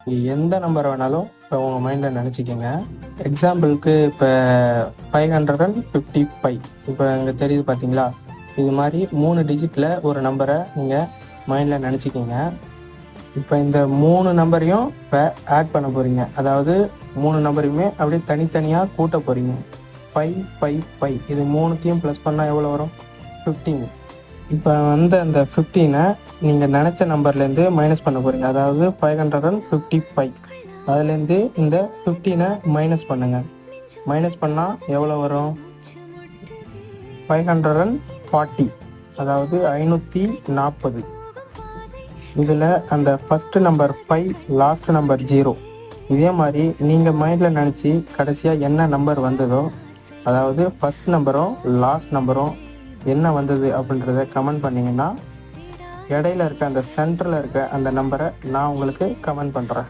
நீங்கள் எந்த நம்பர் வேணாலும் இப்போ உங்கள் மைண்டில் நினச்சிக்கோங்க. எக்ஸாம்பிளுக்கு இப்போ 555 இப்போ இங்கே தெரியுது பார்த்தீங்களா? இது மாதிரி 3 டிஜிட்டில் ஒரு நம்பரை நீங்கள் மைண்டில் நினச்சிக்கிங்க. இப்போ இந்த 3 நம்பரையும் இப்போ ஆட் பண்ண போகிறீங்க. அதாவது 3 நம்பரையுமே அப்படியே தனித்தனியாக கூட்ட போகிறீங்க. 555 இது 3த்தையும் ப்ளஸ் பண்ணால் எவ்வளோ வரும்? 15. இப்போ அந்த 15 நீங்கள் நினச்ச நம்பர்லேருந்து மைனஸ் பண்ண போகிறீங்க. அதாவது 555 அதுலேருந்து இந்த 15 மைனஸ் பண்ணுங்கள். மைனஸ் பண்ணால் எவ்வளோ வரும்? 540, அதாவது 540. இதில் அந்த ஃபஸ்ட்டு நம்பர் 5, லாஸ்ட் நம்பர் 0. இதே மாதிரி நீங்கள் மைண்டில் நினச்சி கடைசியாக என்ன நம்பர் வந்ததோ, அதாவது ஃபஸ்ட் நம்பரும் லாஸ்ட் நம்பரும் என்ன வந்தது அப்படின்றத கமெண்ட் பண்ணிங்கன்னா, இடையில இருக்க அந்த சென்டரில் இருக்க அந்த நம்பரை நான் உங்களுக்கு கமெண்ட் பண்ணுறேன்.